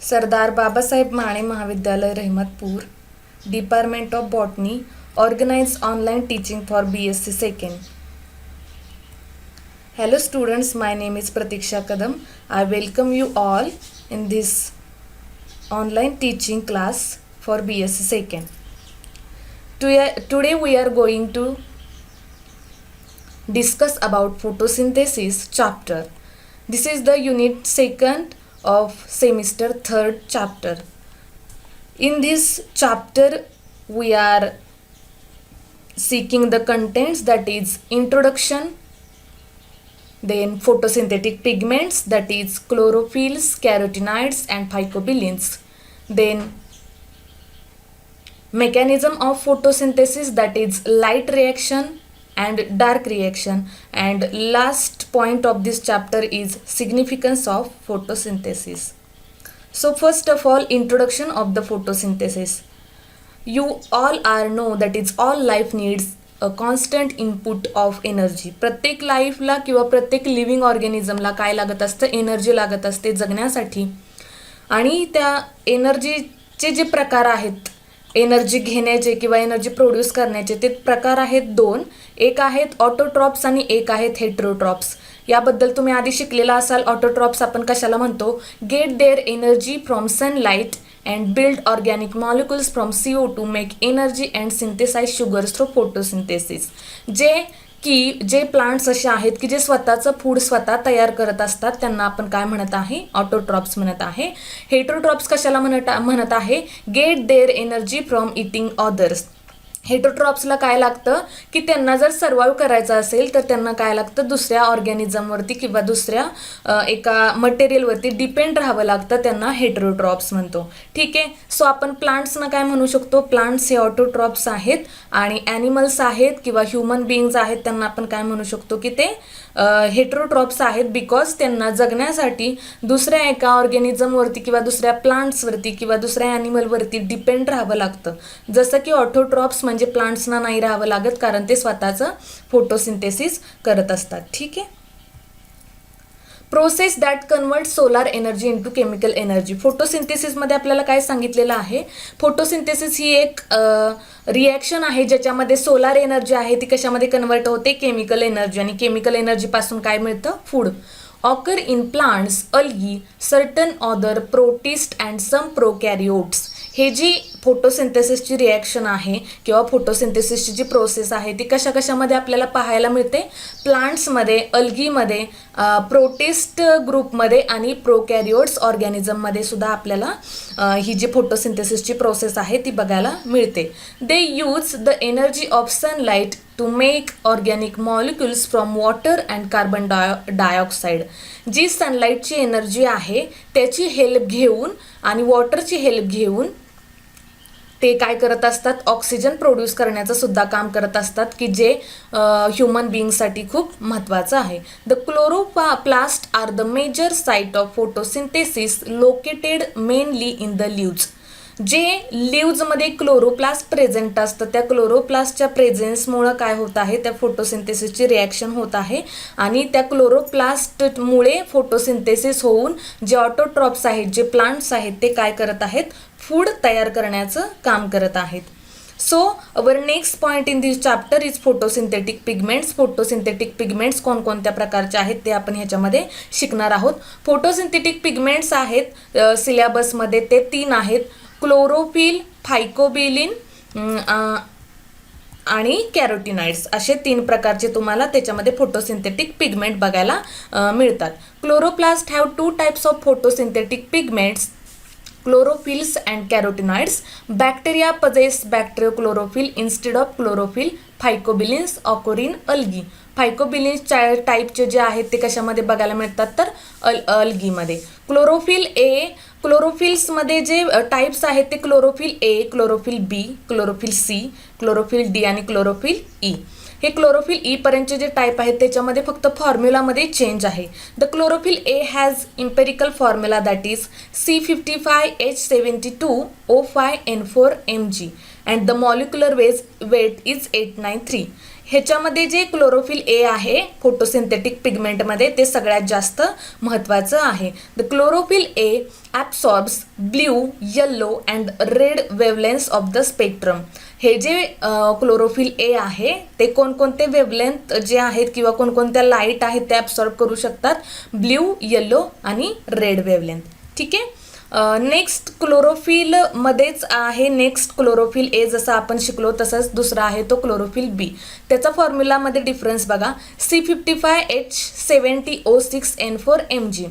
सरदार बाबासाहेब माने महाविद्यालय Rahimatpur, Department of Botany, organize online teaching for BSc Second. Hello students, my name is Pratiksha Kadam. I welcome you all in this online teaching class for BSc Second. Today we are going to discuss about photosynthesis chapter. This is the unit 2nd of semester 3rd chapter. In this chapter we are seeking the contents, that is introduction, then photosynthetic pigments, that is chlorophylls, carotenoids and phycobilins, then mechanism of photosynthesis, that is light reaction and dark reaction, and last point of this chapter is significance of photosynthesis. So first of all, introduction of the photosynthesis. You all are know that is all life needs a constant input of energy. प्रत्येक लाईफला किंवा प्रत्येक living ऑर्गॅनिझमला काय लागत असतं, energy लागत असते जगण्यासाठी. आणि त्या एनर्जीचे जे प्रकार आहेत, एनर्जी घेण्याचे किंवा एनर्जी प्रोड्यूस करण्याचे, ते प्रकार आहेत दोन. एक आहेत ऑटोट्रॉप्स आणि एक आहेत हेटेरोट्रॉप्स. याबद्दल तुम्ही आधी शिकलेला असाल. ऑटोट्रॉप्स आपण कशाला म्हणतो, get their energy from sunlight and build organic molecules from CO2 make energy and synthesize sugars through photosynthesis. जे प्लांट्स असे आहेत की जे स्वतःचं फूड स्वतः तयार करत असतात, त्यांना आपण काय म्हणत आहे, ऑटोट्रॉप्स म्हणत आहे. हेटेरोट्रॉप्स कशाला म्हणत आहे, get their energy from eating others. हेटेरोट्रॉप्सला काय लागतं की त्यांना जर सर्वाइव्ह करायचं असेल तर त्यांना काय लागतं, दुसऱ्या ऑर्गॅनिझमवरती किंवा दुसऱ्या एका मटेरियलवरती डिपेंड राहावं लागतं. त्यांना हेटेरोट्रॉप्स म्हणतो. ठीक आहे. सो आपण प्लांट्सना काय म्हणू शकतो, प्लांट्स हे ऑटोट्रॉप्स आहेत. आणि ॲनिमल्स आहेत किंवा ह्युमन बिईंग्स आहेत, त्यांना आपण काय म्हणू शकतो की ते हेटेरोट्रॉप्स आहेत. बिकॉज त्यांना जगण्यासाठी दुसऱ्या एका ऑर्गॅनिझमवरती किंवा दुसऱ्या प्लांट्सवरती किंवा दुसऱ्या ॲनिमलवरती डिपेंड राहावं लागतं. जसं की ऑटोट्रॉप्स म्हणजे प्लांट्सना नाही राहावं लागत, कारण ते स्वतःचं फोटोसिंथेसिस करत असतात. ठीक आहे. Process that convert solar energy into chemical energy. फोटोसिंथेसिसमध्ये आपल्याला काय सांगितलेलं आहे, फोटोसिंथेसिस ही एक रिॲक्शन आहे ज्याच्यामध्ये सोलार एनर्जी आहे ती कशामध्ये कन्वर्ट होते, केमिकल एनर्जी. आणि केमिकल एनर्जीपासून काय मिळतं, food. Occur in plants, algae, certain other protist and some prokaryotes. हे जी फोटोसिंथेसिसची रिॲक्शन आहे किंवा फोटोसिंथेसिसची जी प्रोसेस आहे ती कशामध्ये आपल्याला पाहायला मिळते, प्लांट्समध्ये, अल्गीमध्ये, प्रोटिस्ट ग्रुपमध्ये आणि प्रोकॅरियोट्स ऑर्गॅनिझममध्ये सुद्धा आपल्याला ही जी फोटोसिंथेसिसची प्रोसेस आहे ती बघायला मिळते. They use the energy of sunlight to make organic molecules from water and carbon dioxide. जी सनलाईटची एनर्जी आहे त्याची हेल्प घेऊन आणि वॉटरची हेल्प घेऊन ते काय करत असतात, ऑक्सिजन प्रोड्यूस करण्याचं सुद्धा काम करत असतात, की जे ह्युमन बिईंगसाठी खूप महत्त्वाचं आहे. The chloroplast are the major site of photosynthesis located mainly in the leaves. जे लीव्जमध्ये क्लोरोप्लास्ट प्रेझेंट असतं, त्या क्लोरोप्लास्टच्या प्रेझेन्समुळं काय होत आहे, त्या फोटोसिंथेसिसची रिॲक्शन होत आहे. आणि त्या क्लोरोप्लास्टमुळे फोटोसिंथेसिस होऊन जे ऑटोट्रॉप्स आहेत, जे प्लांट्स आहेत, ते काय करत आहेत, फूड तयार करण्याचं काम करत आहेत. So our next point in this chapter is photosynthetic pigments. Photosynthetic pigments कोणकोणत्या प्रकारचे आहेत ते आपण ह्याच्यामध्ये शिकणार आहोत. फोटोसिंथेटिक पिगमेंट्स आहेत सिलेबसमध्ये, ते 3 आहेत, क्लोरोफिल, फायकोबिलिन आणि कॅरोटिनॉइड्स. असे 3 प्रकारचे तुम्हाला त्याच्यामध्ये फोटोसिंथेटिक पिगमेंट बघायला मिळतात. Chloroplast have 2 types of photosynthetic pigments, chlorophylls and carotenoids. Bacteria possess bacteriochlorophyll instead of chlorophyll. Phycobilins occur in algae. फायकोबिलिन्स टाईपचे जे आहेत ते कशामध्ये बघायला मिळतात, तर अल्गीमध्ये. क्लोरोफिल ए, क्लोरोफिल्समध्ये जे टाईप्स आहेत ते chlorophyll a, chlorophyll b, chlorophyll c, chlorophyll d आणि क्लोरोफिल ई. हे क्लोरोफिल ई पर्यंतचे जे टाईप आहेत त्याच्यामध्ये फक्त फॉर्म्युलामध्ये चेंज आहे. The chlorophyll a has empirical formula that is C55H72O5N4 Mg and the molecular weight is 893. ह्याच्यामध्ये जे क्लोरोफिल ए आहे फोटोसिंथेटिक पिगमेंटमध्ये ते सगळ्यात जास्त महत्त्वाचं आहे. The chlorophyll a absorbs blue, yellow and red wavelength of the spectrum. हे जे क्लोरोफिल ए आहे ते कोणकोणते वेवलेंथ जे आहेत किंवा कोणकोणत्या लाईट आहेत ते ॲब्सॉर्ब करू शकतात, ब्ल्यू, येल्लो आणि रेड वेवलेंथ. ठीक आहे. नेक्स्ट क्लोरोफिल मध्येच आहे नेक्स्ट क्लोरोफिल ए, जसं आपण शिकलो तसंच दुसरा आहे तो क्लोरोफिल बी. त्याचा फॉर्म्युलामध्ये डिफरन्स बघा, C55H70O6N4Mg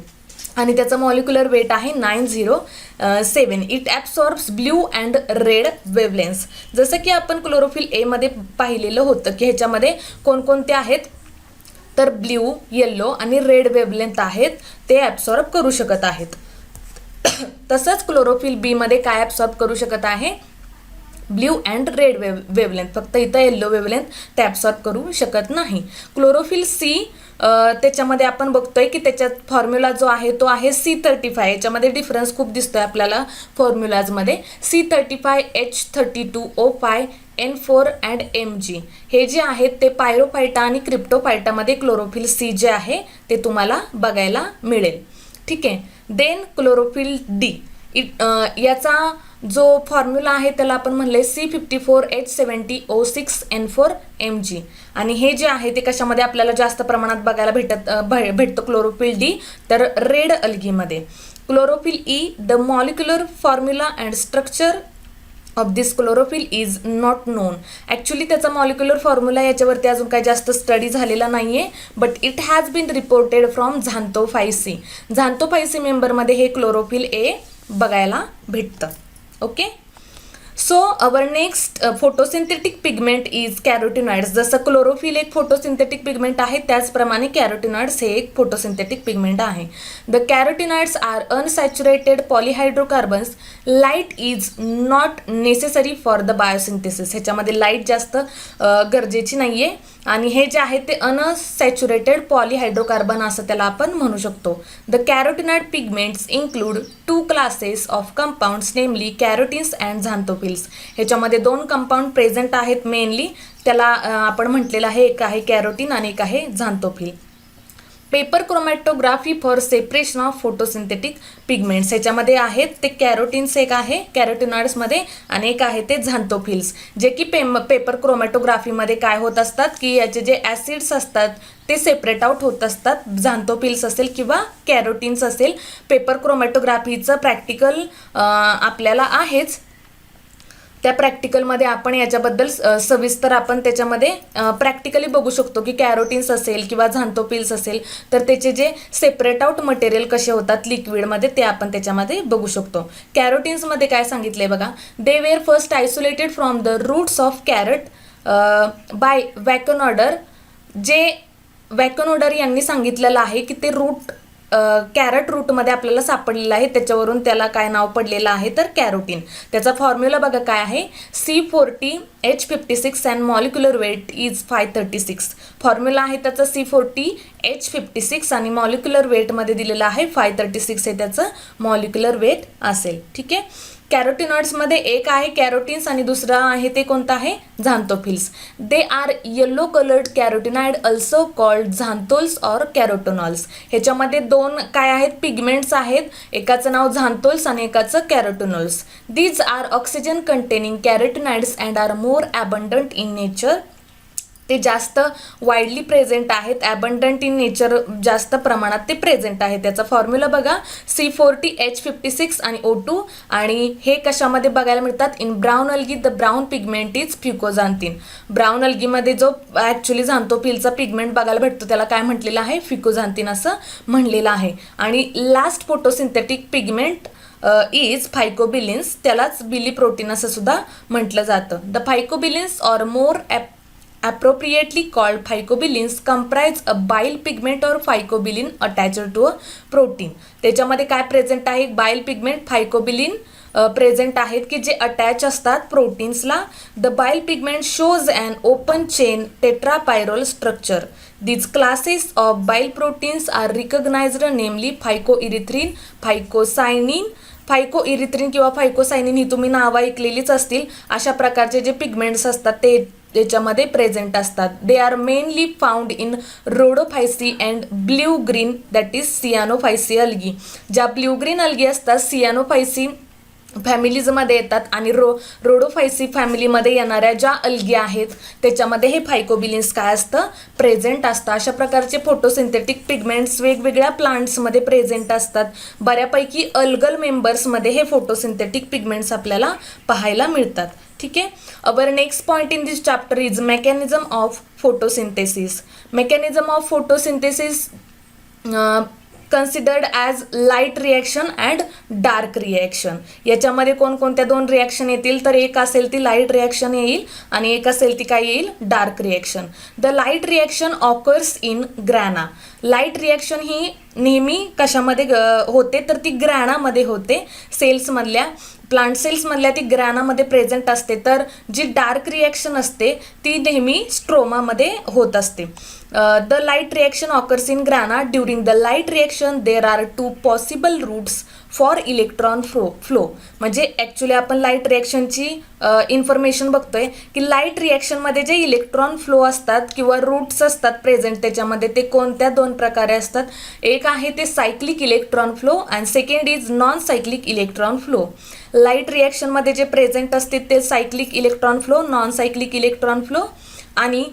आणि त्याचा मॉलिक्युलर वेट आहे 907. It absorbs blue and red wavelengths. जसं की आपण क्लोरोफिल ए मध्ये पाहिलेलं होतं की ह्याच्यामध्ये कोणकोणते आहेत, तर ब्ल्यू, येल्लो आणि रेड वेवलेंथ आहेत ते ॲब्सॉर्ब करू शकत आहेत. तसंच क्लोरोफिल बी मध्ये काय ॲब्सॉर्ब करू शकत आहे, ब्ल्यू अँड रेड वेवलेंथ. फक्त इथं येल्लो वेवलेंथ ते ॲब्सॉर्ब करू शकत नाही. क्लोरोफिल सी त्याच्यामध्ये आपण बघतोय की त्याच्यात फॉर्म्युला जो आहे तो आहे C35. याच्यामध्ये डिफरन्स खूप दिसतोय आपल्याला फॉर्म्युलाजमध्ये. C35H32O5N4 and Mg. हे जे आहेत ते पायरोफायटा आणि क्रिप्टोफायटामध्ये क्लोरोफिल सी जे आहे ते तुम्हाला बघायला मिळेल. ठीक आहे. देन क्लोरोफिल डी, याचा जो फॉर्म्युला आहे त्याला आपण म्हणले C54H70O6N4Mg. आणि हे जे आहे ते कशामध्ये आपल्याला जास्त प्रमाणात बघायला भेटतं क्लोरोफिल डी, तर रेड अल्गीमध्ये. Chlorophyll e, the molecular formula and structure of this chlorophyll is not known. Actually त्याचा मॉलिक्युलर फॉर्म्युला याच्यावरती अजून काही जास्त स्टडी झालेला नाही आहे, but it has been reported from Xanthophyceae. Xanthophyceae मेंबरमध्ये हे क्लोरोफिल ए बघायला भेटतं. Okay. So our next photosynthetic pigment is carotenoids. जसं क्लोरोफिल एक फोटोसिंथेटिक पिगमेंट आहे त्याचप्रमाणे कॅरोटिनॉइड्स हे एक फोटोसिंथेटिक पिगमेंट आहे. The carotenoids are unsaturated polyhydrocarbons. Light is not necessary for the biosynthesis. ह्याच्यामध्ये लाईट जास्त गरजेची नाही आहे आणि हे जे आहे ते अनसॅच्युरेटेड पॉलिहायड्रोकार्बन असं त्याला आपण म्हणू शकतो. The carotenoid pigments include 2 classes of compounds, namely carotenes and झांथोफिल्स. ह्याच्यामध्ये 2 कंपाऊंड प्रेझेंट आहेत मेनली. त्याला आपण म्हटलेलं आहे, एक आहे कॅरोटीन आणि एक आहे xanthophyll. Paper chromatography for separation of photosynthetic pigments. ह्याच्यामध्ये आहेत ते कॅरोटिन्स एक आहे कॅरोटिनॉइड्समध्ये आणि एक आहे ते झांथोफिल्स, जे की पेपर क्रोमॅटोग्राफीमध्ये काय होत असतात की याचे जे ॲसिड्स असतात ते सेपरेट आउट होत असतात. झांथोफिल्स असेल किंवा कॅरोटिन्स असेल. पेपर क्रोमॅटोग्राफीचं प्रॅक्टिकल आपल्याला आहेच. त्या प्रॅक्टिकलमध्ये आपण याच्याबद्दल सविस्तर आपण त्याच्यामध्ये प्रॅक्टिकली बघू शकतो की कॅरोटिन्स असेल किंवा झांथोफिल्स असेल तर त्याचे जे सेपरेट आउट मटेरियल कसे होतात लिक्विडमध्ये ते आपण त्याच्यामध्ये बघू शकतो. कॅरोटिन्समध्ये काय सांगितले बघा, they were first isolated from the roots of carrot by Wackenroder. जे वॅकनॉर्डर यांनी सांगितलेलं आहे की ते रूट कॅरट रूटमध्ये आपल्याला सापडलेलं आहे, त्याच्यावरून त्याला काय नाव पडलेलं आहे तर कॅरोटीन. त्याचा फॉर्म्युला बघा काय आहे, C40H56 and molecular weight is 536. Formula आहे त्याचा C40H56 आणि मॉलिक्युलर वेटमध्ये दिलेलं आहे 536 हे त्याचं मॉलिक्युलर वेट असेल. ठीक आहे. कॅरोटिनॉइड्समध्ये एक आहे कॅरोटिन्स आणि दुसरा आहे ते कोणतं आहे, xanthophylls. They are yellow coloured carotenoid also called xanthols or carotenols. ह्याच्यामध्ये 2 काय आहेत पिगमेंट्स आहेत, एकाचं नाव झांथोल्स आणि एकाचं carotenols. These are oxygen containing carotenoids and are more abundant in nature. ते जास्त वाईडली प्रेझेंट आहेत, ॲबंडंट इन नेचर जास्त प्रमाणात ते प्रेझेंट आहे. त्याचा फॉर्म्युला बघा C40H56 आणि O2. आणि हे कशामध्ये बघायला मिळतात, in brown algae. The brown pigment is fucoxanthin. Brown अल्गीमध्ये जो ॲक्च्युली झांथोफिलचा पिगमेंट बघायला भेटतो त्याला काय म्हटलेलं आहे, फिकोझांथिन असं म्हणलेलं आहे. आणि last photosynthetic pigment is phycobilins. त्यालाच बिली प्रोटीन असं सुद्धा म्हटलं जातं. The phycobilins or more appropriately called phycobilins comprise a bile pigment or phycobilin attached to a protein. त्याच्यामध्ये काय प्रेझेंट आहे, बाईल पिगमेंट, फायकोबिलिन प्रेझेंट आहेत की जे अटॅच असतात प्रोटीन्सला. The bile pigment shows an open chain tetrapyrrole structure. These classes of bile proteins are recognized namely phycoerythrin, phycocyanin. फायकोइरिथ्रिन किंवा फायकोसायनिन ही तुम्ही नावं ऐकलेलीच असतील. अशा प्रकारचे जे पिगमेंट्स असतात ते त्याच्यामध्ये प्रेझेंट असतात. They are mainly found in Rhodophyceae and blue green that is Cyanophyceae algae. ज्या ब्ल्यू ग्रीन अल्गी असतात सियानोफायसी फॅमिलीजमध्ये येतात आणि रोडोफायसी फॅमिलीमध्ये येणाऱ्या ज्या अल्गी आहेत त्याच्यामध्ये हे फायकोबिलिन्स काय असतं, प्रेझेंट असतं. अशा प्रकारचे फोटोसिंथेटिक पिगमेंट्स वेगवेगळ्या प्लांट्समध्ये प्रेझेंट असतात. बऱ्यापैकी अल्गल मेंबर्समध्ये हे फोटोसिंथेटिक पिगमेंट्स आपल्याला पाहायला मिळतात. ठीक आहे. Our next point in this chapter is mechanism of photosynthesis. Mechanism of photosynthesis considered as light reaction and dark reaction. याच्यामध्ये कोणकोणत्या दोन रिॲक्शन येतील, तर एक असेल ती लाईट रिॲक्शन येईल आणि एक असेल ती काय येईल, dark reaction. The light reaction occurs in grana. Light reaction ही नेहमी कशामध्ये होते, तर ती ग्रॅनामध्ये होते. सेल्समधल्या प्लांट सेल्समधल्या ती ग्रॅनामध्ये प्रेझेंट असते. तर जी डार्क रिॲक्शन असते ती नेहमी स्ट्रोमामध्ये होत असते. The light reaction occurs in grana. During the light reaction there are 2 possible routes for electron flow. म्हणजे ॲक्च्युली आपण लाईट रिॲक्शनची इन्फॉर्मेशन बघतोय की लाईट रिॲक्शनमध्ये जे इलेक्ट्रॉन फ्लो असतात किंवा रूट्स असतात प्रेझेंट त्याच्यामध्ये, ते कोणत्या दोन प्रकारे असतात. एक आहे ते cyclic electron flow and second is non cyclic electron flow. Light रिॲक्शनमध्ये जे प्रेझेंट असतील ते cyclic electron flow, non cyclic electron flow. आणि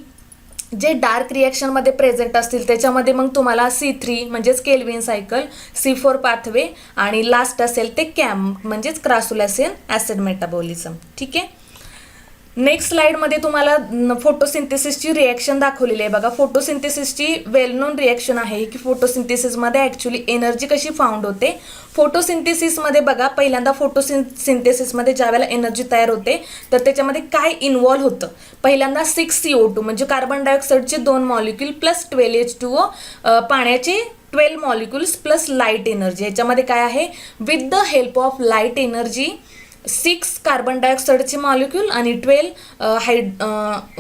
जे डार्क रिॲक्शनमध्ये प्रेझेंट असतील त्याच्यामध्ये मग तुम्हाला C3 म्हणजेच केल्विन सायकल, C4 पाथवे आणि लास्ट असेल ते कॅम म्हणजेच क्रासुलॅसेन ॲसिड मेटाबॉलिझम. ठीक आहे. नेक्स्ट स्लाइडमध्ये तुम्हाला फोटोसिंथेसिसची रिॲक्शन दाखवलेली आहे. बघा, फोटोसिंथेसिसची वेल नोन रिॲक्शन आहे की फोटोसिंथेसिसमध्ये ॲक्च्युली एनर्जी कशी फाउंड होते. फोटोसिंथेसिसमध्ये बघा, पहिल्यांदा फोटोसिंथेसिसमध्ये ज्या वेळेला एनर्जी तयार होते तर त्याच्यामध्ये काय इन्व्हॉल्व होतं. पहिल्यांदा 6CO2 म्हणजे कार्बन डायऑक्साईडचे 2 मॉलिक्यूल प्लस 12H2O, पाण्याचे 12 मॉलिक्युल्स प्लस लाईट एनर्जी. याच्यामध्ये काय आहे, with the help of light energy 6 carbon डायऑक्साईडचे मॉलिक्यूल आणि 12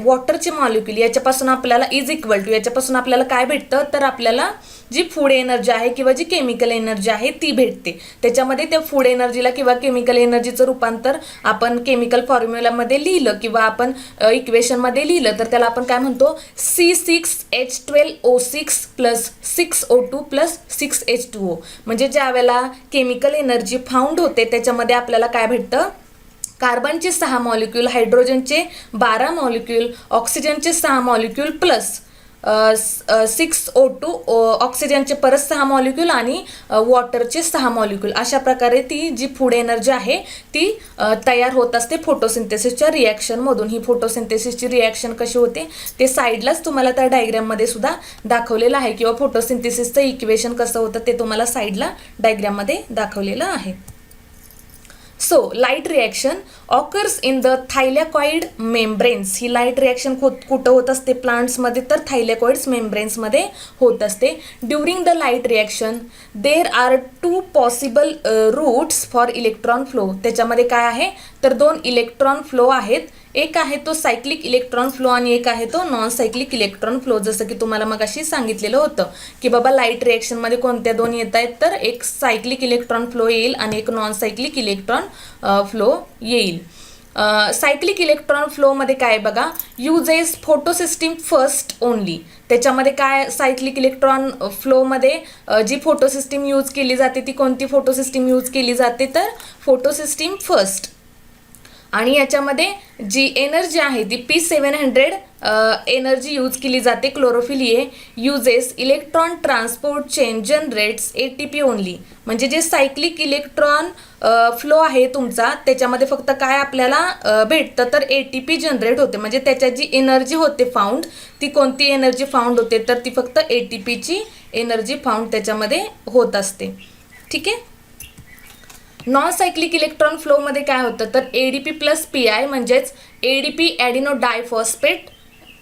वॉटरचे मॉलिक्यूल याच्यापासून आपल्याला इज इक्वल टू याच्यापासून आपल्याला काय भेटतं, तर आपल्याला जी फूड एनर्जी आहे किंवा जी केमिकल एनर्जी आहे ती भेटते. त्याच्यामध्ये त्या फूड एनर्जीला किंवा केमिकल एनर्जीचं रूपांतर आपण केमिकल फॉर्म्युलामध्ये लिहिलं किंवा आपण इक्वेशनमध्ये लिहिलं तर त्याला आपण काय म्हणतो, C6H12O6 plus 6O2 plus 6H2O. म्हणजे ज्या वेळेला केमिकल एनर्जी फाउंड होते त्याच्यामध्ये आपल्याला काय भेटतं, कार्बनचे 6 मॉलिक्यूल, हायड्रोजनचे 12 मॉलिक्यूल, ऑक्सिजनचे 6 मॉलिक्यूल प्लस 6O2 ऑक्सिजनचे परत 6 मॉलिक्यूल आणि वॉटरचे 6 मॉलिक्यूल. अशा प्रकारे ती जी फूड एनर्जी आहे ती तयार होत असते फोटोसिंथेसिसच्या रिॲक्शनमधून. ही फोटोसिंथेसिसची रिॲक्शन कशी होते ते साईडलाच तुम्हाला त्या डायग्राममध्ये सुद्धा दाखवलेलं आहे किंवा फोटोसिंथेसिसचं इक्वेशन कसं होतं ते तुम्हाला साईडला डायग्राममध्ये दाखवलेलं आहे. So light reaction occurs in the thylakoid membranes. ही लाईट रिॲक्शन कुठं होत असते प्लांट्समध्ये, तर थायलॅकॉइड्स मेम्ब्रेन्समध्ये होत असते. During the light reaction there are 2 possible routes for electron flow. त्याच्यामध्ये काय आहे, तर 2 इलेक्ट्रॉन फ्लो आहेत. एक आहे तो सायक्लिक इलेक्ट्रॉन फ्लो आणि एक आहे तो नॉन सायक्लिक इलेक्ट्रॉन फ्लो. जसं की तुम्हाला मगाशी सांगितलेलं होतं की बाबा लाईट रिॲक्शनमध्ये कोणत्या दोन येत आहेत, तर एक सायक्लिक इलेक्ट्रॉन फ्लो येईल आणि एक नॉन सायक्लिक इलेक्ट्रॉन फ्लो येईल. सायक्लिक इलेक्ट्रॉन फ्लोमध्ये काय बघा, युजेस फोटोसिस्टीम फर्स्ट ओनली. त्याच्यामध्ये काय सायक्लिक इलेक्ट्रॉन फ्लोमध्ये जी फोटोसिस्टीम यूज केली जाते ती कोणती फोटोसिस्टीम यूज केली जाते, तर फोटोसिस्टीम फर्स्ट. आणि याच्यामध्ये जी एनर्जी आहे ती P700 एनर्जी यूज केली जाते. Chlorophyll a uses electron transport chain generates ATP only. म्हणजे जे सायक्लिक इलेक्ट्रॉन फ्लो आहे तुमचा त्याच्यामध्ये फक्त काय आपल्याला भेटतं, तर ATP जनरेट होते. म्हणजे त्याच्यात जी एनर्जी होते फाउंड ती कोणती एनर्जी फाउंड होते, तर ती फक्त ATPची एनर्जी फाउंड त्याच्यामध्ये होत असते. ठीक आहे. नॉन सायक्लिक इलेक्ट्रॉन फ्लोमध्ये काय होतं, तर ADP प्लस PI म्हणजेच ADP adeno diphosphate,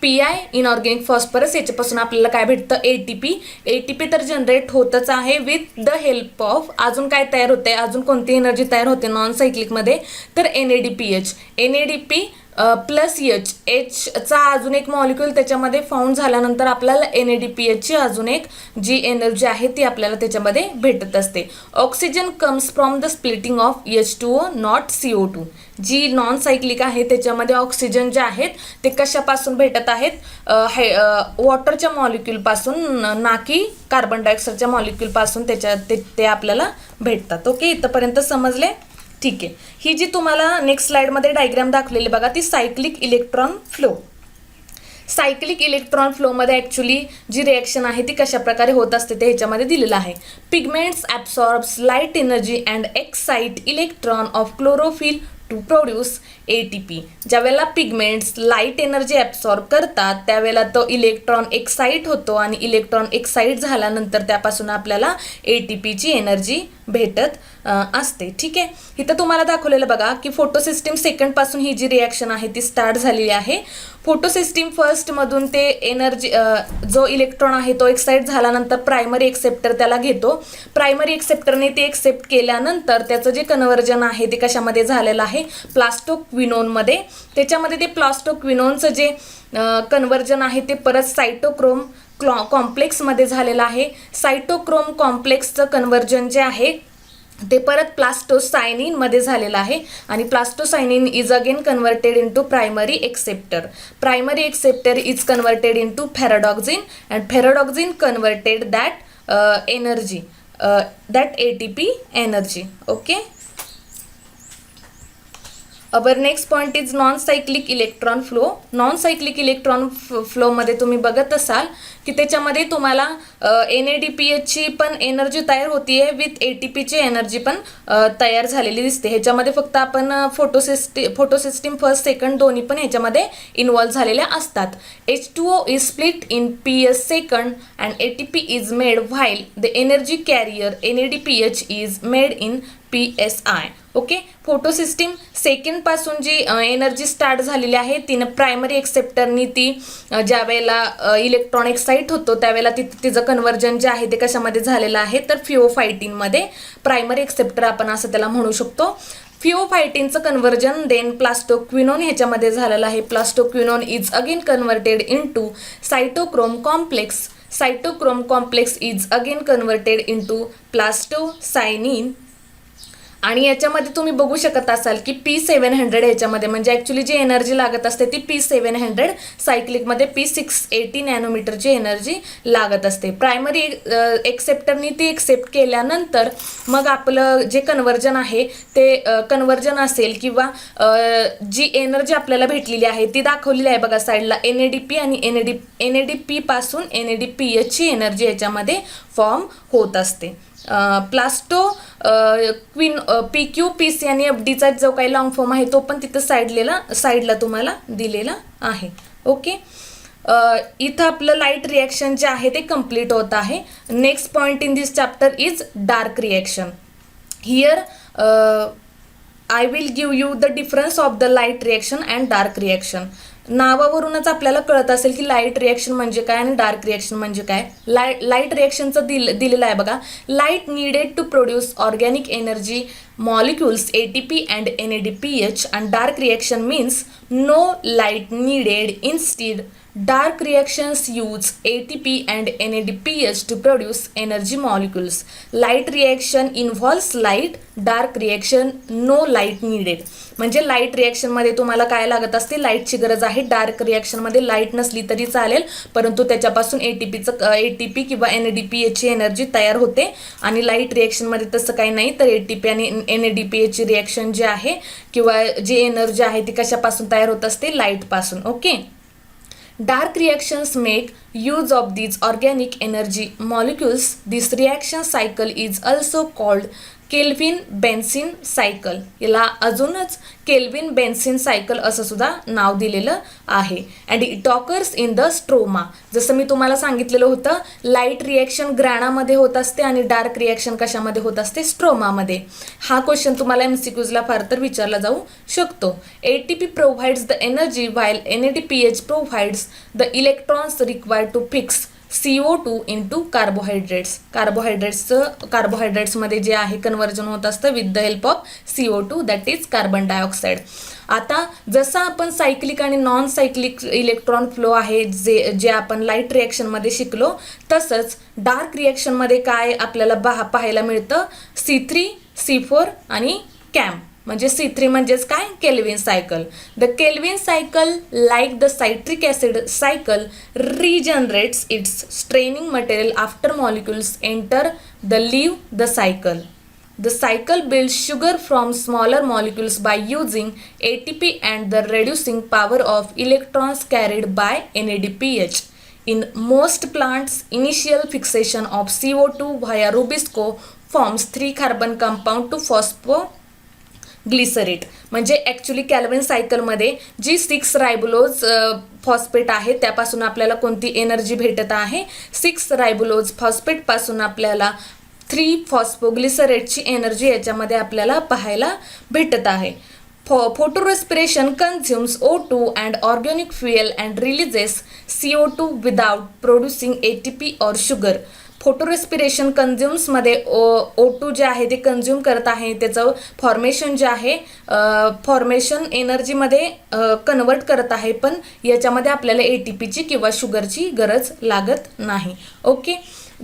PI inorganic phosphorus, याच्यापासून आपल्याला काय भेटतं, ATP तर जनरेट होतच आहे विथ द हेल्प ऑफ अजून काय तयार होते, अजून कोणती एनर्जी तयार होते नॉन सायक्लिकमध्ये, तर NADPH. NADP प्लस एचचा अजून एक मॉलिक्यूल त्याच्यामध्ये फाउंड झाल्यानंतर आपल्याला NADPHची अजून एक जी एनर्जी आहे ती आपल्याला त्याच्यामध्ये भेटत असते. Oxygen comes from the splitting of H2O not CO2. जी नॉन सायक्लिक आहे त्याच्यामध्ये ऑक्सिजन जे आहेत ते कशापासून भेटत आहेत, वॉटरच्या मॉलिक्यूलपासून, ना की कार्बन डायऑक्साईडच्या मॉलिक्यूलपासून ते आपल्याला भेटतात. ओके, इथंपर्यंत समजले? ठीक आहे. ही जी तुम्हाला नेक्स्ट स्लाइडमध्ये डायग्राम दाखवलेली बघा ती cyclic electron flow. Cyclic electron फ्लोमध्ये ॲक्च्युली जी रिॲक्शन आहे ती कशा प्रकारे होत असते ते ह्याच्यामध्ये दिलेलं आहे. Pigments absorbs light energy and excite electron of chlorophyll to produce ATP. ज्यावेळेला पिगमेंट्स लाईट एनर्जी ॲब्सॉर्ब करतात त्यावेळेला तो इलेक्ट्रॉन एक्साइट होतो आणि इलेक्ट्रॉन एक्साइट झाल्यानंतर त्यापासून आपल्याला ATPची एनर्जी भेटत असते. ठीक आहे, इथं तुम्हाला दाखवलेलं बघा की फोटोसिस्टीम सेकंडपासून ही जी रिॲक्शन आहे ती स्टार्ट झालेली आहे. फोटोसिस्टीम फर्स्टमधून ते एनर्जी जो इलेक्ट्रॉन आहे तो एक्साइट झाल्यानंतर प्रायमरी एक्सेप्टर त्याला घेतो. प्रायमरी एक्सेप्टरने ते एक्सेप्ट केल्यानंतर त्याचं जे कन्व्हर्जन आहे ते कशामध्ये झालेलं आहे, प्लास्टोक्विनोनमध्ये. त्याच्यामध्ये ते प्लास्टोक्विनोनचं जे कन्व्हर्जन आहे ते परत सायटोक्रोम कॉम्प्लेक्समध्ये झालेलं आहे. सायटोक्रोम कॉम्प्लेक्सचं कन्व्हर्जन जे आहे ते परत प्लास्टोसायनिनमध्ये झालेलं आहे आणि plastocyanin is again converted into primary acceptor. Primary acceptor is converted into ferredoxin and ferredoxin converted that energy, that ATP energy. Okay, our next point is non cyclic electron flow. Non cyclic electron फ्लोमध्ये तुम्ही बघत असाल की त्याच्यामध्ये तुम्हाला NADPHची पण energy तयार होतीये विथ ATPची एनर्जी पण तयार झालेली दिसते. ह्याच्यामध्ये फक्त आपण फोटोसिस्टीम फर्स्ट सेकंड दोन्ही पण ह्याच्यामध्ये इन्व्हॉल्व झालेल्या असतात. H2O is split in PS second and ATP is made while the energy carrier NADPH is made in PSI. Okay, photosystem सेकंडपासून जी एनर्जी स्टार्ट झालेली आहे तिनं प्रायमरी एक्सेप्टरनी ती ज्या वेळेला इलेक्ट्रॉन एक्साइट होतो त्यावेळेला तिचं कन्व्हर्जन जे आहे ते कशामध्ये झालेलं आहे तर फिओफायटिनमध्ये. प्रायमरी एक्सेप्टर आपण असं त्याला म्हणू शकतो. फिओफायटिनचं कन्व्हर्जन देन प्लास्टोक्विनोन ह्याच्यामध्ये झालेलं आहे. Plastoquinone is again converted into cytochrome complex. Cytochrome complex is again converted into plastocyanin. आणि याच्यामध्ये तुम्ही बघू शकत असाल की P700 याच्यामध्ये म्हणजे ॲक्च्युली जी एनर्जी लागत असते ती P700, सायक्लिकमध्ये P680 नॅनोमीटरची एनर्जी लागत असते. प्रायमरी एक्सेप्टरनी ती एक्सेप्ट केल्यानंतर मग आपलं जे कन्व्हर्जन आहे ते कन्व्हर्जन असेल किंवा जी एनर्जी आपल्याला भेटलेली आहे ती दाखवलेली आहे बघा साईडला. NADP आणि NADP पासून NADPHची एनर्जी याच्यामध्ये फॉर्म होत असते. PQ, PC आणि FDचा जो काही लॉंग फॉर्म आहे तो पण तिथं साईडला तुम्हाला दिलेला आहे. ओके, इथं आपलं लाईट रिॲक्शन जे आहे ते कम्प्लीट होत आहे. Next point in this chapter is dark reaction. Here I will give you the difference of the light reaction and dark reaction. नावावरूनच आपल्याला कळत असेल की लाईट रिॲक्शन म्हणजे काय आणि डार्क रिॲक्शन म्हणजे काय. लाईट रिॲक्शनचं दिलेलं आहे बघा. Light needed to produce organic energy molecules ATP and NADPH, and dark reaction means no light needed. Instead, dark reactions use ATP and NADPH to produce energy molecules. Light reaction involves light, dark reaction no light needed. म्हणजे light रिॲक्शनमध्ये तुम्हाला काय लागत असते, लाईटची गरज आहे. Dark रिॲक्शनमध्ये light नसली तरी चालेल परंतु त्याच्यापासून ATP किंवा NADPHची एनर्जी तयार होते. आणि लाईट रिॲक्शनमध्ये तसं काही नाही, तर ATP आणि NADPHची रिॲक्शन जी आहे किंवा जी एनर्जी आहे ती कशापासून तयार होत असते, लाईटपासून. Okay, dark reactions make use of these organic energy molecules. This reaction cycle is also called kelvin-benzene cycle. याला अजूनच केल्विन-बेन्झिन सायकल असं सुद्धा नाव दिलेलं आहे. And it occurs in the stroma. जसं मी तुम्हाला सांगितलेलं होतं, लाईट रिॲक्शन ग्रॅणामध्ये होत असते आणि डार्क रिॲक्शन कशामध्ये होत असते, स्ट्रोमामध्ये. हा क्वेश्चन तुम्हाला MCQsला फार तर विचारला जाऊ शकतो. ATP provides the energy while NADPH provides the electrons required to fix CO2 into carbohydrates. कार्बोहायड्रेट्समध्ये जे आहे कन्वर्जन होत असतं with the help of CO2 that is carbon dioxide. आता जसं आपण सायक्लिक आणि नॉन सायक्लिक इलेक्ट्रॉन फ्लो आहे जे आपण लाईट रिॲक्शनमध्ये शिकलो, तसंच डार्क रिॲक्शनमध्ये काय आपल्याला पाहायला मिळतं, C3, C4 आणि कॅम. म्हणजे C3 म्हणजेच काय, Calvin cycle. The Calvin cycle like the citric acid cycle regenerates its starting material after molecules enter the leave the cycle. The cycle builds sugar from smaller molecules by using ATP and the reducing power of electrons carried by NADPH. In most plants, initial fixation of CO2 via Rubisco forms 3 carbon compound to phosphoglycerate. म्हणजे actually Calvin सायकलमध्ये जी 6 ribulose phosphate आहे त्यापासून आपल्याला कोणती energy भेटत आहे, 6 रायबुलोज फॉस्फेटपासून आपल्याला 3 फॉस्फोग्लिसरेटची energy याच्यामध्ये आपल्याला पाहायला भेटत आहे. Photo respiration consumes O2 and organic fuel and releases CO2 without producing ATP or sugar. Photorespiration कन्झ्युम्समध्ये O2 जे आहे ते कन्झ्युम करत आहे, त्याचं फॉर्मेशन जे आहे फॉर्मेशन एनर्जीमध्ये कन्वर्ट करत आहे, पण याच्यामध्ये आपल्याला ATPची किंवा शुगरची गरज लागत नाही. ओके,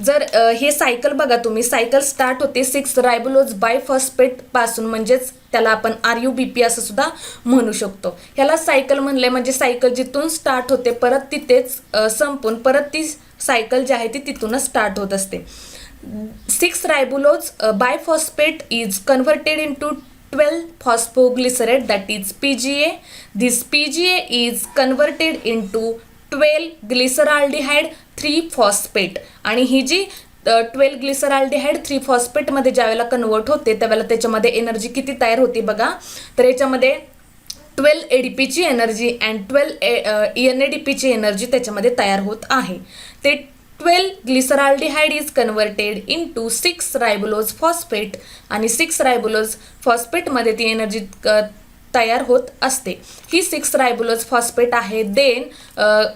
जर हे सायकल बघा तुम्ही, सायकल स्टार्ट होते 6 रायबुलोज बायफॉस्फेट पासून, म्हणजेच त्याला आपण RUBP असं सुद्धा म्हणू शकतो. ह्याला सायकल म्हणले म्हणजे सायकल जिथून स्टार्ट होते परत तिथेच संपून परत ती सायकल जी आहे ती तिथूनच स्टार्ट होत असते. 6 ribulose biphosphate is converted into 12 phosphoglycerate that is PGA. This PGA is converted into 12 glyceraldehyde 3-phosphate. आणि ही जी 12 ग्लिसरॉल्डिहाइड 3-फॉस्फेटमध्ये ज्यावेळेला कन्वर्ट होते त्यावेळेला त्याच्यामध्ये एनर्जी किती तयार होते बघा, तर याच्यामध्ये 12 ADPची एनर्जी अँड 12 NADPची एनर्जी त्याच्यामध्ये तयार होत आहे. ते 12 glyceraldehyde is converted into 6 ribulose phosphate आणि 6 रायबुलोज फॉस्फेटमध्ये ती एनर्जी तयार होत असते. ही 6 रायबुलोज फॉस्फेट आहे, then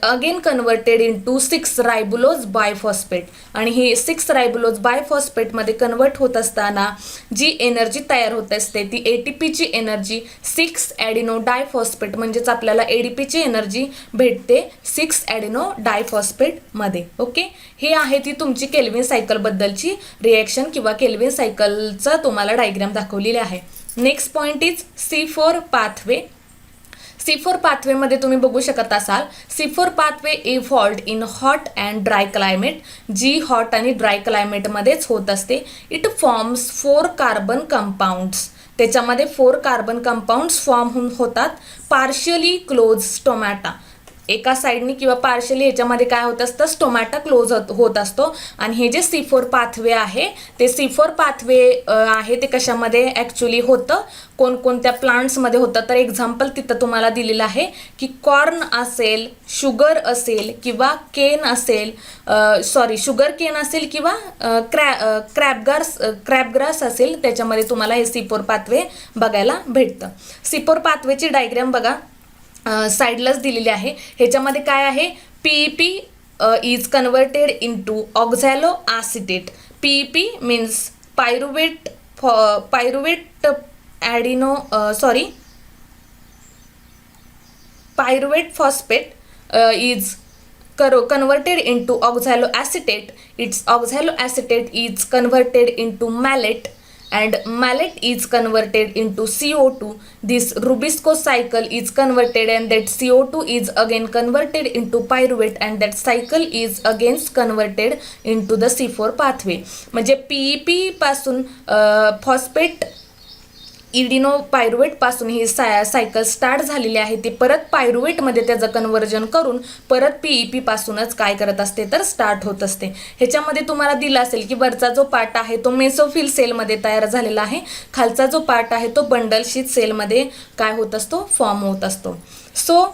again converted into 6 ribulose biphosphate. आणि ही 6 रायबुलोज बायफॉस्फेटमध्ये कन्वर्ट होत असताना जी एनर्जी तयार होत असते ती ATPची एनर्जी 6 ॲडिनो डायफॉस्फेट, म्हणजेच आपल्याला ADPची एनर्जी भेटते 6 ॲडिनो डायफॉस्फेटमध्ये. ओके, हे आहे ती तुमची केल्विन सायकलबद्दलची रिॲक्शन किंवा केल्विन सायकलचं तुम्हाला डायग्राम दाखवलेली आहे. Next point is C4 pathway. C4 पाथवेमध्ये तुम्ही बघू शकत असाल, C4 pathway evolved in hot and dry climate, जी हॉट आणि ड्राय क्लायमेटमध्येच होत असते. It forms 4 carbon compounds. त्याच्यामध्ये 4 कार्बन कंपाऊंड्स फॉर्म होतात. पार्शियली क्लोज स्टोमॅटा, एका साईडनी किंवा पार्शली ह्याच्यामध्ये काय होत असतं, स्टोमॅटा क्लोज होत असतो. आणि हे जे C4 पाथवे आहे ते C4 पाथवे आहे ते कशामध्ये ॲक्च्युली होतं, कोणकोणत्या प्लांट्समध्ये होतं. तर एक्झाम्पल तिथं तुम्हाला दिलेलं आहे की कॉर्न असेल, शुगर असेल किंवा केन असेल, शुगर केन असेल किंवा क्रॅबग्रास असेल, त्याच्यामध्ये तुम्हाला हे C4 पाथवे बघायला भेटतं. C4 पाथवेची डायग्राम बघा साईडलाच दिलेली आहे. ह्याच्यामध्ये काय आहे, PEP is converted into oxaloacetate. PEP means pyruvate phosphate is converted into oxaloacetate. Its oxaloacetate is converted into malate and malate is converted into CO2. This Rubisco cycle is converted and that CO2 is again converted into pyruvate and that cycle is again converted into the C4 pathway. म्हणजे PEP पासून phosphate इडिनो pyruvate पासून ही cycle start झालेली आहे, ती परत पायरुवेटमध्ये त्याचं conversion करून परत PEP पासूनच काय करत असते तर स्टार्ट होत असते. ह्याच्यामध्ये तुम्हाला दिलं असेल की वरचा जो पार्ट आहे तो मेसोफिल सेलमध्ये तयार झालेला आहे, खालचा जो पार्ट आहे तो बंडल शीथ सेलमध्ये काय होत असतो, फॉर्म होत असतो. सो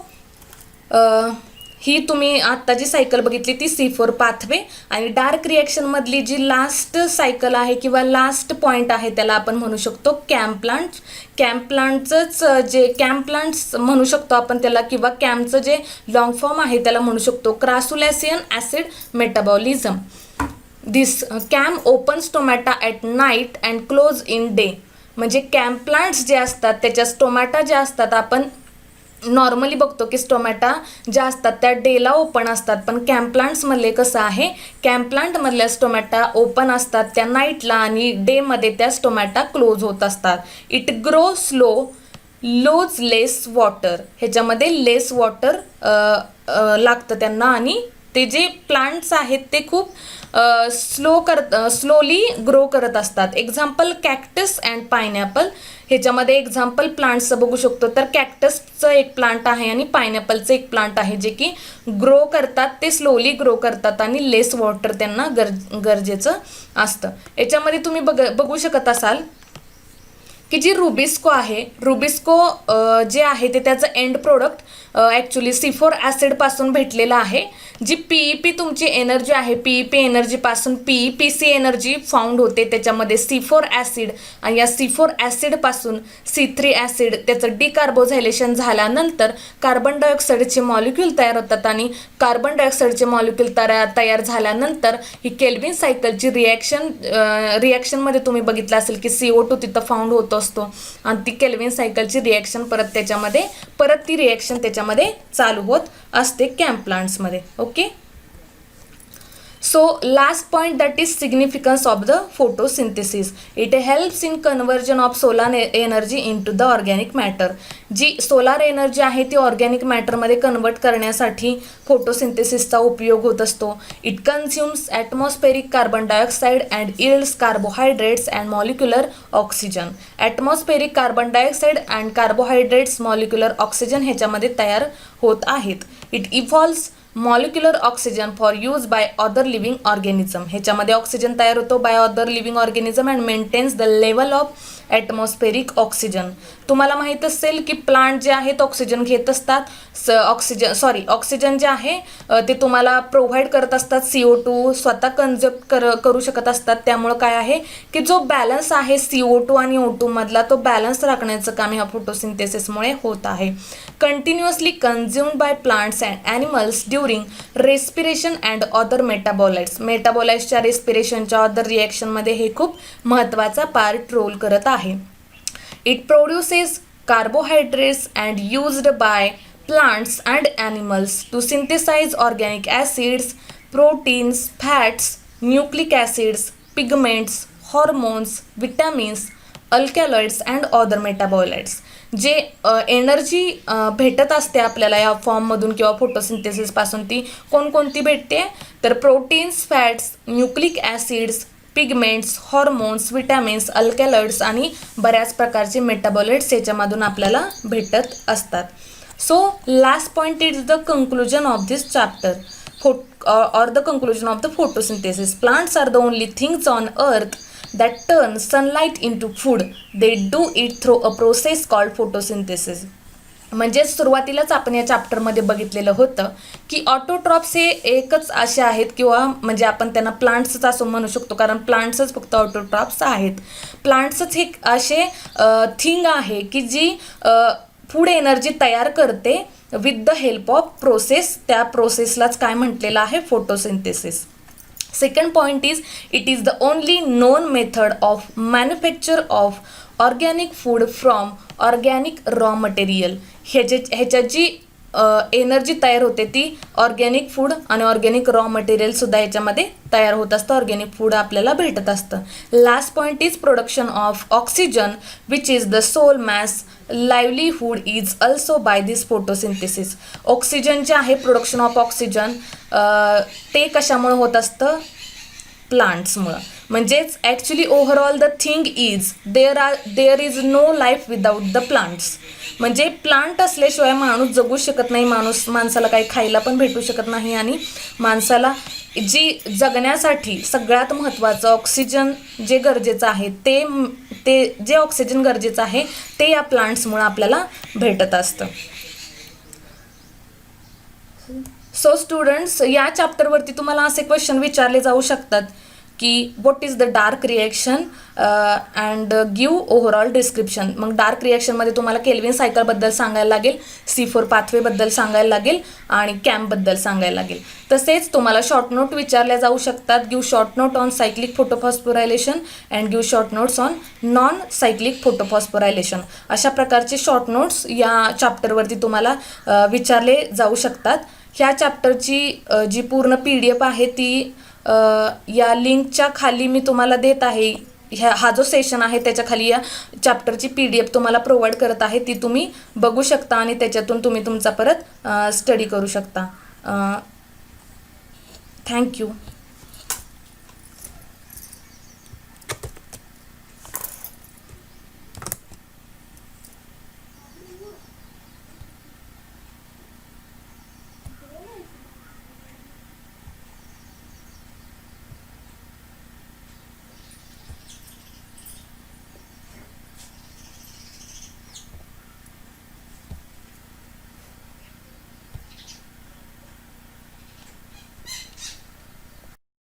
ही तुम्ही आत्ता जी सायकल बघितली ती C4 पाथवे, आणि डार्क रिॲक्शनमधली जी लास्ट सायकल आहे किंवा लास्ट पॉईंट आहे त्याला आपण म्हणू शकतो कॅम्प्लांट. कॅम्प्लांटचंच जे कॅम्प्लांट्स म्हणू शकतो आपण त्याला, किंवा कॅम्पचं जे लॉंग फॉर्म आहे त्याला म्हणू शकतो crassulacean acid metabolism. This CAM open stomata at night and close in day. म्हणजे कॅम्प्लांट्स जे असतात त्याच्या स्टोमॅटा ज्या असतात, आपण नॉर्मली बघतो की स्टोमॅटा ज्या असतात त्या डेला ओपन असतात, पण कॅम्प्लांट्समधले कसं आहे, कॅम्प्लांटमधल्या स्टोमॅटा ओपन असतात त्या नाईटला, आणि डेमध्ये त्या स्टोमॅटा क्लोज होत असतात. It grow slow, lose less water. ह्याच्यामध्ये लेस वॉटर लागतं त्यांना, आणि ते जे प्लांट्स आहेत ते खूप स्लोली ग्रो करत असतात. Example cactus and pineapple. ह्याच्यामध्ये एक्झाम्पल प्लांट्सचं बघू शकतो, तर कॅक्टसचं एक प्लांट आहे आणि पायनॅपलचं एक प्लांट आहे, जे की ग्रो करतात, ते स्लोली ग्रो करतात आणि लेस वॉटर त्यांना गरजेचं असतं. याच्यामध्ये तुम्ही बघू शकत असाल की जी रुबिस्को आहे, रुबिस्को जे आहे ते त्याचं एंड प्रोडक्ट ॲक्च्युली C4 ॲसिडपासून भेटलेलं आहे. जी PEP तुमची एनर्जी आहे, PEP एनर्जीपासून PEPC एनर्जी फाउंड होते त्याच्यामध्ये C4 ॲसिड, आणि या C4 ॲसिडपासून C3 ॲसिड त्याचं डिकार्बोझायलेशन झाल्यानंतर कार्बन डायऑक्साईडचे मॉलिक्यूल तयार होतात, आणि कार्बन डायऑक्साईडचे मॉलिक्यूल तयार झाल्यानंतर ही केल्विन सायकलची रिॲक्शनमध्ये तुम्ही बघितलं असेल की CO2 तिथं फाउंड होत असतो, आणि ती केल्विन सायकलची रिॲक्शन परत ती रिॲक्शन त्याच्यामध्ये चालू होत असते कॅम्प्लांट्समध्ये. Okay, so last point, that is significance of the photosynthesis. It helps in conversion of solar energy into the organic matter. जी सोलार एनर्जी आहे ती ऑर्गॅनिक मॅटरमध्ये कन्वर्ट करण्यासाठी फोटोसिंथेसिसचा उपयोग होत असतो. It consumes atmospheric carbon dioxide and yields carbohydrates and molecular oxygen. Atmospheric carbon dioxide and carbohydrates molecular oxygen ह्याच्यामध्ये तयार होत आहेत. It evolves molecular oxygen for use by other living organism. ह्याच्यामध्ये ऑक्सिजन तयार होतो by other living organism and maintains the level of atmospheric oxygen. तुम्हाला माहीत असेल की प्लांट जे आहेत ऑक्सिजन घेत असतात, ऑक्सिजन जे आहे ते तुम्हाला प्रोव्हाइड करत असतात, CO2 स्वतः कन्झ्युम करू शकत असतात. त्यामुळं काय आहे की जो बॅलन्स आहे CO2 आणि O2 मधला, तो बॅलन्स राखण्याचं काम ह्या फोटोसिंथेसिसमुळे होत आहे. Continuously consumed by plants and animals during respiration and other metabolites. मेटाबॉलाइट्सच्या रेस्पिरेशनच्या अदर रिॲक्शनमध्ये हे खूप महत्त्वाचा पार्ट रोल करत आहे. It produces carbohydrates and used by plants and animals to synthesize organic acids, proteins, fats, nucleic acids, pigments, hormones, vitamins, alkaloids and other metabolites. जे energy भेटत असते आपल्याला या फॉर्ममधून किंवा फोटोसिंथेसिसपासून, ती कोणकोणती भेटते, तर proteins, fats, nucleic acids, pigments, hormones, vitamins, alkaloids आणि बऱ्याच प्रकारचे मेटाबॉलाइट्स याच्यामधून आपल्याला भेटत असतात. So last point is the conclusion of this chapter, or the conclusion of the photosynthesis. Plants are the only things on earth that turn sunlight into food. They do it through a process called photosynthesis. म्हणजे सुरुवातीलाच आपण या चॅप्टरमध्ये बघितलेलं होतं की autotrophs हे एकच असे आहेत, किंवा म्हणजे आपण त्यांना प्लांट्सच असं म्हणू शकतो, कारण प्लांट्सच फक्त ऑटोट्रॉप्स आहेत. प्लांट्सच हे असे थिंग आहे की जी फूड एनर्जी तयार करते with the help of process. त्या प्रोसेसलाच काय म्हटलेलं आहे, photosynthesis. Second point is, it is the only known method of manufacture of organic food from organic raw material. ह्याच्यात जी एनर्जी तयार होते ती ऑर्गॅनिक फूड आणि ऑर्गॅनिक रॉ मटेरियलसुद्धा ह्याच्यामध्ये तयार होत असतं, ऑर्गॅनिक फूड आपल्याला भेटत असतं. Last point is production of oxygen which is the sole mass livelihood is also by this photosynthesis. Oxygen जे आहे, प्रोडक्शन ऑफ ऑक्सिजन ते कशामुळे होत असतं, प्लांट्समुळं. म्हणजेच actually overall the thing is there is no life without the plants. म्हणजे plant असल्याशिवाय माणूस जगू शकत नाही, माणसाला काही खायला पण भेटू शकत नाही, आणि माणसाला जी जगण्यासाठी सगळ्यात महत्त्वाचं ऑक्सिजन जे गरजेचं आहे ते जे ऑक्सिजन गरजेचं आहे ते या प्लांट्समुळे आपल्याला भेटत असतं. सो स्टुडंट्स, या चॅप्टरवरती तुम्हाला असे क्वेश्चन विचारले जाऊ शकतात की what is the dark reaction and give overall description. मग डार्क रिएक्शनमध्ये तुम्हाला केल्विन सायकलबद्दल सांगायला लागेल, C4 पाथवेबद्दल सांगायला लागेल आणि कॅम्पबद्दल सांगायला लागेल. तसेच तुम्हाला शॉर्ट नोट विचारल्या जाऊ शकतात. Give short note on cyclic photophosphorylation and give short notes on non cyclic photophosphorylation. अशा प्रकारचे शॉर्ट नोट्स या चॅप्टरवरती तुम्हाला विचारले जाऊ शकतात. ह्या चॅप्टरची जी पूर्ण PDF आहे ती या लिंकच्या खाली मी तुम्हाला देत आहे. हा जो सेशन आहे त्याच्या खाली या चॅप्टरची PDF तुम्हाला प्रोव्हाइड करत आहे, ती तुम्ही बघू शकता आणि त्याच्यातून तुम्ही तुमचा परत स्टडी करू शकता. थँक्यू.